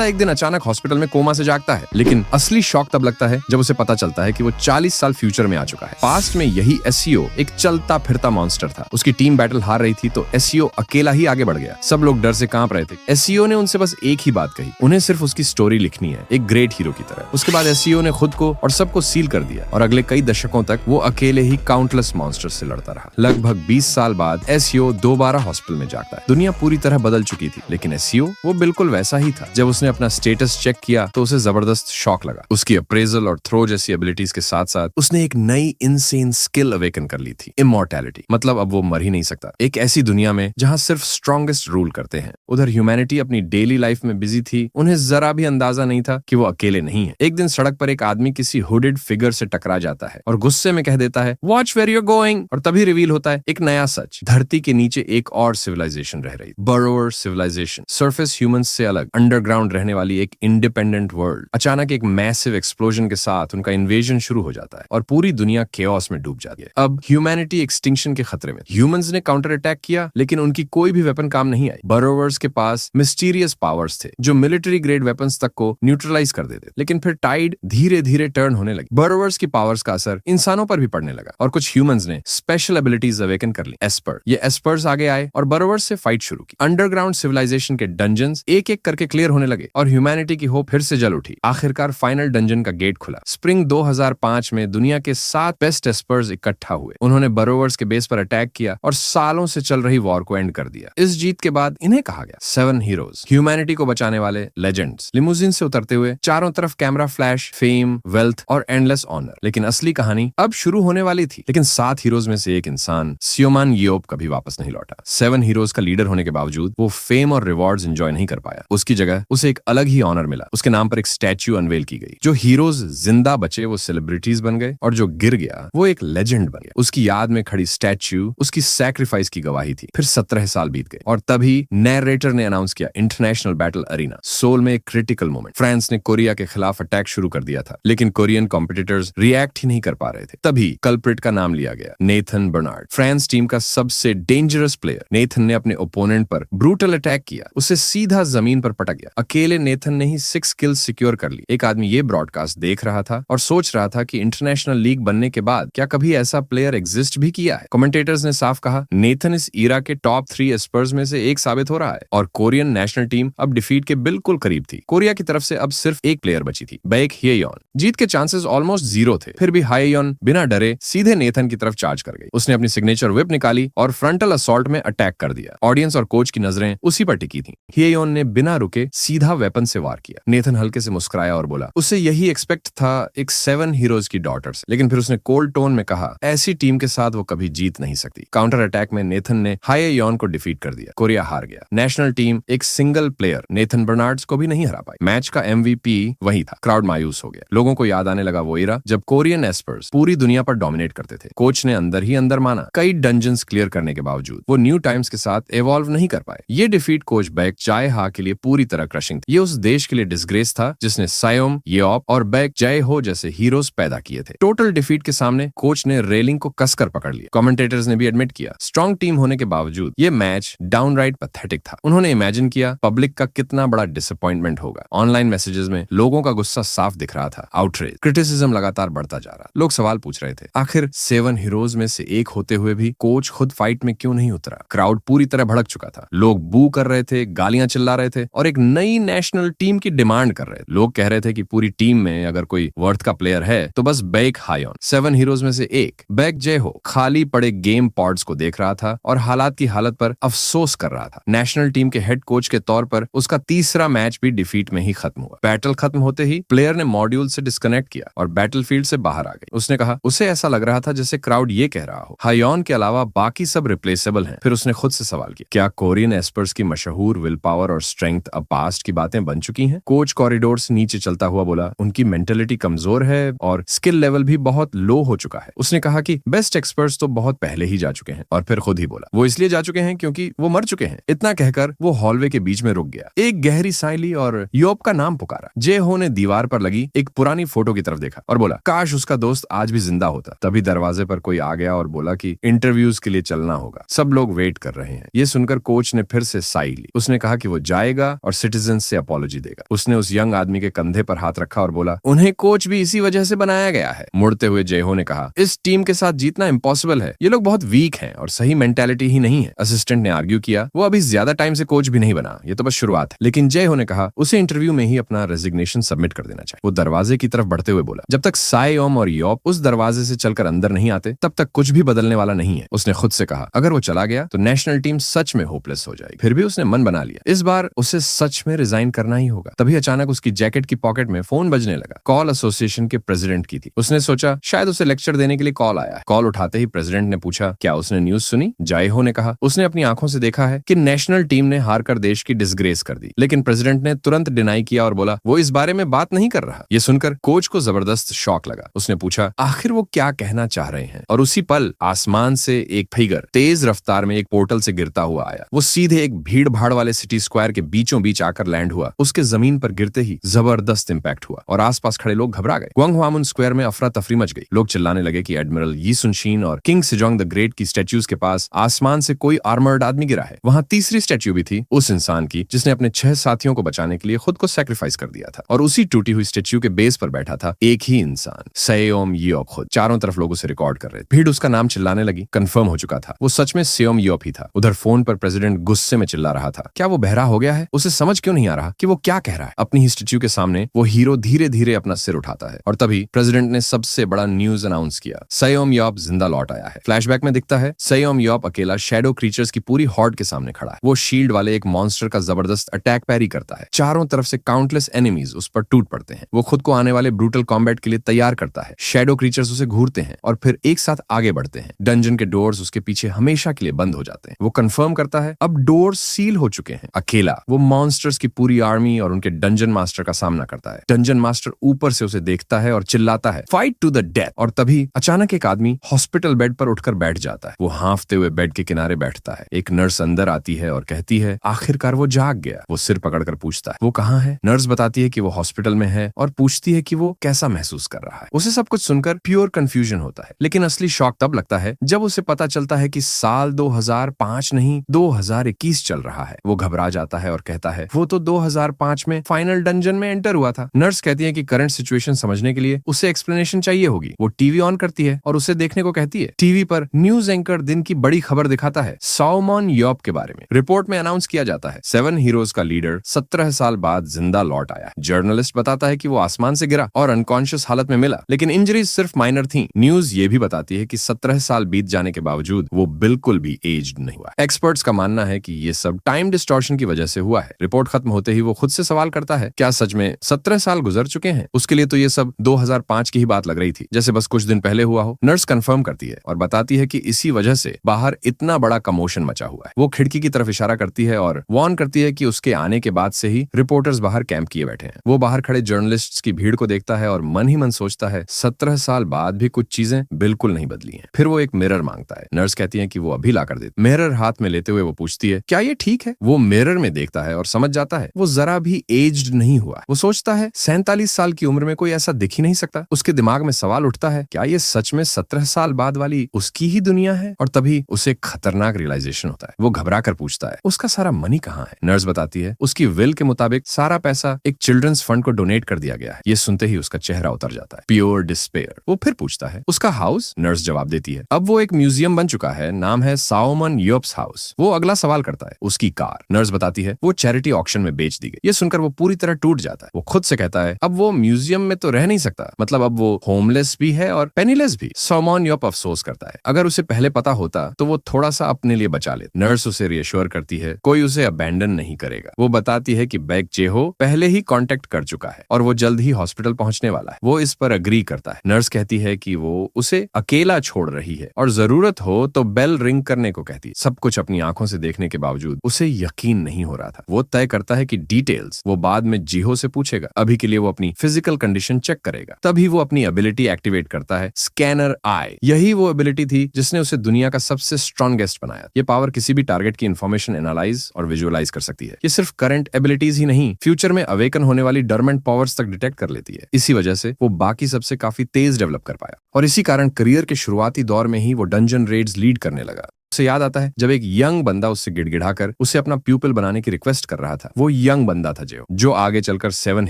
बंदा एक दिन अचानक हॉस्पिटल में कोमा से जागता है, लेकिन असली शॉक तब लगता है जब उसे पता चलता है कि वो 40 साल फ्यूचर में आ चुका है। पास्ट में यही एससीओ एक चलता फिरता मॉन्स्टर था। उसकी टीम बैटल हार रही थी तो एससीओ अकेला ही आगे बढ़ गया। सब लोग डर से कांप रहे थे। एससीओ ने उनसे बस एक ही बात कही, उन्हें सिर्फ उसकी स्टोरी लिखनी है, एक ग्रेट हीरो की तरह। उसके बाद एससीओ ने खुद को और सबको सील कर दिया और अगले कई दशकों तक वो अकेले ही काउंटलेस मॉन्स्टर्स से लड़ता रहा। लगभग 20 साल बाद एससीओ दोबारा हॉस्पिटल में जागता है। दुनिया पूरी तरह बदल चुकी थी, लेकिन एससीओ वो बिल्कुल वैसा ही था। जब उसने अपना स्टेटस चेक किया तो उसे जबरदस्त शॉक लगा। उसकी अप्रेजल और थ्रो जैसी एबिलिटीज के साथ साथ उसने एक नई इनसेन स्किल अवेकन कर ली थी, इमॉर्टैलिटी। मतलब अब वो मर ही नहीं सकता। एक ऐसी दुनिया में जहां सिर्फ स्ट्रॉन्गेस्ट रूल करते हैं। उधर ह्यूमैनिटी अपनी डेली लाइफ में बिजी थी। उन्हें जरा भी अंदाजा नहीं था कि वो अकेले नहीं है। एक दिन सड़क पर एक आदमी किसी हुडेड फिगर से टकरा जाता है और गुस्से में कह देता है, वॉच वेयर यू गोइंग। और तभी रिवील होता है एक नया सच। धरती के नीचे एक और सिविलाइजेशन रह रही, बरोवर सिविलाइजेशन। सरफेस ह्यूमंस से अलग अंडरग्राउंड रहने वाली एक इंडिपेंडेंट वर्ल्ड। अचानक एक मैसिव एक्सप्लोजन के साथ उनका इन्वेजन शुरू हो जाता है और पूरी दुनिया केओस में डूब जाती है। अब ह्यूमैनिटी एक्सटिंक्शन के खतरे में। ह्यूमंस ने काउंटर अटैक किया, लेकिन उनकी कोई भी वेपन काम नहीं आई। बरोवर्स के पास मिस्टीरियस पावर्स थे जो मिलिट्री ग्रेड वेपन्स तक को न्यूट्रलाइज कर देते। लेकिन फिर टाइड धीरे धीरे टर्न होने लगी। बरोवर्स की पावर्स का असर इंसानों पर भी पड़ने लगा और कुछ ह्यूमंस ने स्पेशल एबिलिटीज अवेकन कर ली। एस्पर, ये एस्पर्स आगे आए और बरोवर्स से फाइट शुरू की। अंडरग्राउंड सिविलाइजेशन के डंजन्स एक एक करके क्लियर होने लगे और ह्यूमैनिटी की होप फिर से जल उठी। आखिरकार फाइनल डंजन का गेट खुला। स्प्रिंग 2005 में दुनिया के 7 बेस्ट एस्पर्स इकट्ठा हुए। उन्होंने बरोवर्स के बेस पर अटैक किया और सालों से चल रही वॉर को एंड कर दिया। इस जीत के बाद इन्हें कहा गया 7 हीरोज, ह्यूमैनिटी को बचाने वाले लेजेंड्स। लिमोजिन से उतरते हुए चारों तरफ कैमरा फ्लैश, फेम, वेल्थ और एंडलेस ऑनर। लेकिन असली कहानी अब शुरू होने वाली थी। लेकिन 7 हीरोज में से एक इंसान, सियोमान येओप, कभी वापस नहीं लौटा। 7 हीरोज का लीडर होने के बावजूद वो फेम और रिवॉर्ड्स एंजॉय नहीं कर पाया। उसकी जगह उसे एक अलग ही ऑनर मिला। उसके नाम पर एक स्टैच्यू अनवेल की गई। जो हीरोज जिंदा बचे वो सेलिब्रिटीज बन गए और जो गिर गया वो एक लेजेंड बन गया। उसकी याद में खड़ी स्टैच्यू उसकी सैक्रिफाइस की गवाही थी। फिर 17 साल बीत गए और तभी नैरेटर ने अनाउंस किया इंटरनेशनल बैटल अरीना। सोल में एक क्रिटिकल मोमेंट। फ्रांस ने कोरिया के खिलाफ अटैक शुरू कर दिया था, लेकिन कोरियन कॉम्पिटिटर्स रिएक्ट ही नहीं कर पा रहे थे। तभी कल्प्रिट का नाम लिया गया, नेथन बर्नार्ड। फ्रांस टीम का सबसे डेंजरस प्लेयर। नेथन ने अपने ओपोनेंट पर ब्रूटल अटैक किया, उसे सीधा जमीन पर पटक गया। अकेले नेथन ने ही 6 किल्स सिक्योर कर ली। एक आदमी ये ब्रॉडकास्ट देख रहा था और सोच रहा था कि इंटरनेशनल लीग बनने के बाद क्या कभी ऐसा प्लेयर एग्जिस्ट भी किया है। कमेंटेटर्स ने साफ कहा, नेथन इस ईरा के टॉप 3 एस्पर्स में से एक साबित हो रहा है। और कोरियन नेशनल टीम अब डिफीट के बिल्कुल करीब थी। कोरिया की तरफ से अब सिर्फ एक प्लेयर बची थी, बैक हिएयोन। जीत के चांसेस ऑलमोस्ट 0 थे। फिर भी हिएयोन बिना डरे सीधे नेथन की तरफ चार्ज कर गई। उसने अपनी सिग्नेचर व्हिप निकाली और फ्रंटल असॉल्ट में अटैक कर दिया। ऑडियंस और कोच की नजरें उसी पर टिकी थी। हिएयोन ने बिना रुके सीधा वेपन से वार किया। नेथन हल्के से मुस्कुराया और बोला, उसे यही एक्सपेक्ट था एक 7 हीरोज की डॉटर से। लेकिन फिर उसने कोल्ड टोन में कहा, ऐसी टीम के साथ वो कभी जीत नहीं सकती। काउंटर अटैक में नेथन ने हिएयोन को डिफीट कर दिया। कोरिया हार गया। नेशनल टीम एक सिंगल प्लेयर नेथन बर्नार्ड्स को भी नहीं हरा पाई। मैच का MVP वही था। क्राउड मायूस हो गया। लोगों को याद आने लगा वो एरा जब कोरियन एस्पर्स पूरी दुनिया पर डोमिनेट करते थे। कोच ने अंदर ही अंदर माना, कई डंजन्स क्लियर करने के बावजूद वो न्यू टाइम्स के साथ इवॉल्व नहीं कर पाए। ये डिफीट कोच बैक जाए हा के लिए पूरी तरह क्रशिंग थी। ये उस देश के लिए डिसग्रेस था जिसने सायोम, येओप और बैक जय हो जैसे हीरोज पैदा किए थे। टोटल डिफीट के सामने कोच ने रेलिंग को कसकर पकड़ लिया। कमेंटेटर्स ने भी एडमिट किया, स्ट्रॉन्ग टीम होने के बावजूद ये मैच डाउनराइट पैथेटिक था। उन्होंने इमेजिन किया पब्लिक का कितना बड़ा डिसअपॉइंटमेंट होगा। ऑनलाइन मैसेजेस में लोगों का गुस्सा साफ दिख रहा था। आउटरेज, क्रिटिसिज्म लगातार बढ़ता जा रहा। लोग सवाल पूछ रहे थे, आखिर 7 हीरोज में से एक होते हुए भी कोच खुद फाइट में क्यों नहीं उतरा। क्राउड पूरी तरह भड़क चुका था। लोग बू कर रहे थे, गालियां चिल्ला रहे थे और एक नई नेशनल टीम की डिमांड कर रहे थे। लोग कह रहे थे कि पूरी टीम में अगर कोई वर्थ का प्लेयर है तो बस बैक हायोन। 7 हीरोज में से एक बैक जय हो खाली पड़े गेम पॉड्स को देख रहा था और हालात की हालत पर अफसोस कर रहा था। नेशनल टीम के हेड कोच के तौर पर उसका तीसरा मैच भी डिफीट में ही खत्म हुआ। बैटल खत्म होते ही प्लेयर ने मॉड्यूल से डिस्कनेक्ट किया और बैटलफील्ड से बाहर आ गई। उसने कहा, उसे ऐसा लग रहा था जैसे क्राउड ये कह रहा हो, हायोन के अलावा बाकी सब रिप्लेसेबल हैं। फिर उसने खुद से सवाल किया, क्या कोरियन एस्पर्स की मशहूर विल पावर और स्ट्रेंथ अब पास्ट की बातें बन चुकी हैं। कोच कॉरिडोर से नीचे चलता हुआ बोला, उनकी मेंटेलिटी कमजोर है और स्किल लेवल भी बहुत लो हो चुका है। उसने कहा कि बेस्ट एक्सपर्ट्स तो बहुत पहले ही जा चुके हैं और फिर खुद ही बोला, वो इसलिए जा चुके हैं क्योंकि वो मर चुके हैं। इतना कहकर वो हॉलवे के बीच में रुक गया। एक गहरी सांस ली और योप का नाम पुकारा। जे हो ने दीवार पर लगी एक पुरानी फोटो की तरफ देखा और बोला, काश उसका दोस्त आज भी जिंदा होता। तभी दरवाजे पर कोई आ गया और बोला कि इंटरव्यूज के लिए चलना होगा, सब लोग वेट कर रहे हैं। ये सुनकर कोच ने फिर से साई ली। उसने कहा कि वो जाएगा और सिटीजन से अपॉलॉजी देगा। उसने उस यंग आदमी के कंधे पर हाथ रखा और बोला, उन्हें कोच भी इसी वजह से बनाया गया है। मुड़ते हुए जेहो ने कहा, इस टीम के साथ जीतना इम्पॉसिबल है, ये लोग बहुत वीक हैं और सही मेंटालिटी ही नहीं है। असिस्टेंट ने आर्ग्यू किया, वो अभी ज्यादा टाइम से कोच भी नहीं बना, ये तो बस शुरुआत है। लेकिन जेहो ने कहा उसे इंटरव्यू में ही अपना रेजिग्नेशन सबमिट कर देना चाहिए। वो दरवाजे की तरफ बढ़ते हुए बोला, जब तक सायोम और योप उस दरवाजे से चलकर अंदर नहीं आते तब तक कुछ भी बदलने वाला नहीं है। उसने खुद से कहा, अगर वो चला गया तो नेशनल टीम सच में होपलेस हो जाएगी। फिर भी उसने मन बना लिया, इस बार उसे सच में रिजाइन करना ही होगा। तभी अचानक उसकी जैकेट की पॉकेट में फोन बजने लगा। कॉल एसोसिएशन के प्रेसिडेंट की थी। उसने सोचा शायद उसे लेक्चर देने के लिए कॉल आया है। कॉल उठाते ही प्रेसिडेंट ने पूछा, क्या उसने न्यूज सुनी? जायहो ने कहा, उसने अपनी आंखों से देखा है कि नेशनल टीम ने हारकर देश की डिसग्रेस कर दी। लेकिन प्रेसिडेंट ने तुरंत डिनाई किया और बोला, वो इस बारे में बात नहीं कर रहा। ये सुनकर कोच को जबरदस्त शॉक लगा। उसने पूछा, आखिर वो क्या कहना चाह रहे हैं? और उसी पल आसमान से एक फिगर तेज रफ्तार में एक पोर्टल से गिरता हुआ आया। वो सीधे एक भीड़ भाड़ वाले सिटी स्क्वायर के बीचों बीच आकर लैंड हुआ। उसके जमीन पर गिरते ही जबरदस्त इंपैक्ट हुआ और आसपास खड़े लोग घबरा गए। ग्वांगह्वामुन स्क्वायर में अफरा तफरी मच गई। लोग चिल्लाने लगे कि एडमिरल यी सुनशीन और किंग सेजोंग द ग्रेट की स्टैच्यूज के पास आसमान से कोई आर्मर्ड आदमी गिरा है। वहां तीसरी स्टैच्यू भी थी, उस इंसान की जिसने अपने 6 साथियों को बचाने के लिए खुद को सैक्रिफाइस कर दिया था। और उसी टूटी हुई स्टैच्यू के बेस पर बैठा था एक ही इंसान, सेयोम योप खुद। चारों तरफ लोग उसे रिकॉर्ड कर रहे थे। भीड़ उसका नाम चिल्लाने लगी। कंफर्म हो चुका था, वो सच में सेयोम योप ही था। उधर फोन पर प्रेसिडेंट गुस्से में चिल्ला रहा था, क्या वो बहरा हो गया है? उसे समझ क्यों नहीं आ रहा कि वो क्या कह रहा है? अपनी ही स्टैच्यू के सामने वो हीरो धीरे धीरे अपना सिर उठाता है और तभी प्रेसिडेंट ने सबसे बड़ा न्यूज अनाउंस किया, सेयोम योप जिंदा लौट आया है। फ्लैशबैक में दिखता है सेयोम योप अकेला शैडो क्रीचर्स की पूरी हॉर्ड के सामने खड़ा है। वो शील्ड वाले एक मॉन्स्टर का जबरदस्त अटैक पैरी करता है। चारों तरफ से काउंटलेस एनिमीज उस पर टूट पड़ते हैं। वो खुद को आने वाले ब्रूटल कॉम्बैट के लिए तैयार करता है। शैडो क्रीचर्स उसे घूरते हैं और फिर एक साथ आगे बढ़ते हैं। डंजन के डोर्स उसके पीछे हमेशा के लिए बंद हो जाते हैं। वो कंफर्म करता है अब डोर सील हो चुके हैं। अकेला वो मॉन्स्टर्स की पूरी आर्मी और उनके डंजन मास्टर का सामना करता है। डंजन मास्टर ऊपर से उसे देखता है और चिल्लाता है, फाइट टू द डेथ। और तभी अचानक एक आदमी हॉस्पिटल बेड पर उठकर बैठ जाता है। वो हांफते हुए बेड के किनारे बैठता है। एक नर्स अंदर आती है और कहती है, आखिरकार वो जाग गया। वो सिर पकड़कर पूछता है, वो कहाँ है? नर्स बताती है कि वो हॉस्पिटल में है और पूछती है कि वो कैसा महसूस कर रहा है। उसे सब कुछ सुनकर प्योर कंफ्यूजन होता है, लेकिन असली शॉक तब लगता है जब उसे पता चलता है कि साल 2005 नहीं 2021 चल रहा है। वो घबरा जाता है और कहता है, वो तो 2005 में फाइनल डंजन में एंटर हुआ था। नर्स कहती है कि करंट सिचुएशन समझने के लिए उसे एक्सप्लेनेशन चाहिए होगी। वो टीवी ऑन करती है और उसे देखने को कहती है। टीवी पर न्यूज एंकर दिन की बड़ी खबर दिखाता है, साओमन योप के बारे में। रिपोर्ट में अनाउंस किया जाता है 7 हीरोज का लीडर 17 साल बाद जिंदा लौट आया। जर्नलिस्ट बताता है कि वो आसमान से गिरा और अनकॉन्शियस हालत में मिला, लेकिन इंजरीज सिर्फ माइनर थी। न्यूज ये भी बताती है कि 17 साल बीत जाने के बावजूद वो बिल्कुल भी एज्ड नहीं हुआ। एक्सपर्ट्स का मानना है कि ये सब टाइम डिस्टॉर्शन की वजह से हुआ है। रिपोर्ट खत्म होते ही वो खुद से सवाल करता है, क्या सच में 17 साल गुजर चुके हैं? उसके लिए तो ये सब 2005 की ही बात लग रही थी, जैसे बस कुछ दिन पहले हुआ हो। नर्स कंफर्म करती है और बताती है कि इसी वजह से बाहर इतना बड़ा कमोशन मचा हुआ है। वो खिड़की की तरफ इशारा करती है और वार्न करती है कि उसके आने के बाद से ही रिपोर्टर्स बाहर कैंप किए बैठे हैं। वो बाहर खड़े जर्नलिस्ट्स की भीड़ को देखता है और मन ही मन सोचता है, 17 साल बाद भी कुछ चीजें बिल्कुल नहीं बदली हैं। फिर वो एक मिरर मांगता है। नर्स कहती है कि वो अभी ला कर दे। मिरर हाथ में लेते हुए वो पूछती है, क्या ये ठीक है? वो मिरर में देखता है और समझ जाता है वो जरा भी एज्ड नहीं हुआ। वो सोचता है 47 साल की उम्र में कोई ऐसा दिख ही नहीं सकता। उसके दिमाग में सवाल उठता है, क्या ये सच में 17 साल बाद वाली उसकी ही दुनिया है? और तभी उसे खतरनाक रियलाइजेशन होता है। वो घबरा कर पूछता है, उसका सारा मनी कहाँ है? नर्स बताती है, उसकी विल के मुताबिक सारा पैसा एक चिल्ड्रंस फंड को डोनेट कर दिया गया है। ये सुनते ही उसका चेहरा उतर जाता है, प्योर डिस्पेयर। वो फिर पूछता है, उसका हाउस? नर्स जवाब देती है, अब वो एक म्यूजियम बन चुका है, नाम है साओमन योप्स हाउस। वो अगला सवाल करता है, उसकी कार? नर्स बताती है, वो चैरिटी ऑक्शन में बेच दी गई। ये सुनकर वो पूरी तरह टूट जाता है। वो खुद से कहता है, अब वो म्यूजियम में तो रह नहीं सकता, मतलब अब वो होमलेस भी है और पेनीलेस भी। साओमन योप अफसोस करता है, अगर उसे पहले पता होता तो वो थोड़ा सा अपने लिए बचा ले। नर्स उसे रिएश्योर करती है, कोई उसे अबैंडन नहीं करेगा। वो बताती है कि बैक जेहो पहले ही कांटेक्ट कर चुका है और वो जल्द ही हॉस्पिटल पहुंचने वाला है। वो इस पर अग्री करता है। नर्स कहती है कि वो उसे अकेला छोड़ रही है और जरूरत हो तो बेल रिंग करने को कहती है। सब कुछ अपनी आंखों से देखने के बावजूद उसे यकीन नहीं हो रहा था। वो तय करता है कि डिटेल्स वो बाद में जीहो से पूछेगा। अभी के लिए वो अपनी फिजिकल कंडीशन चेक करेगा। तभी वो अपनी एबिलिटी एक्टिवेट करता है, स्कैनर आई। यही वो एबिलिटी थी जिसने उसे दुनिया का सबसे स्ट्रॉन्गेस्ट बनाया। ये पावर किसी भी टारगेट की इंफॉर्मेशन एनालाइज और विजुअलाइज कर सकती है। ये सिर्फ करंट एबिलिटीज ही नहीं, फ्यूचर में अवेकन होने वाली डोरमेंट पावर्स तक डिटेक्ट कर लेती है। इसी वजह से वो बाकी सबसे काफी तेज डेवलप कर पाया और इसी कारण करियर के शुरुआती दौर में ही वो डंजन रेड्स लीड करने लगा। उसे याद आता है जब एक यंग बंदा उससे गिड़गिड़ाकर उसे अपना प्यूपिल बनाने की रिक्वेस्ट कर रहा था। वो यंग बंदा था जेहो, जो आगे चलकर 7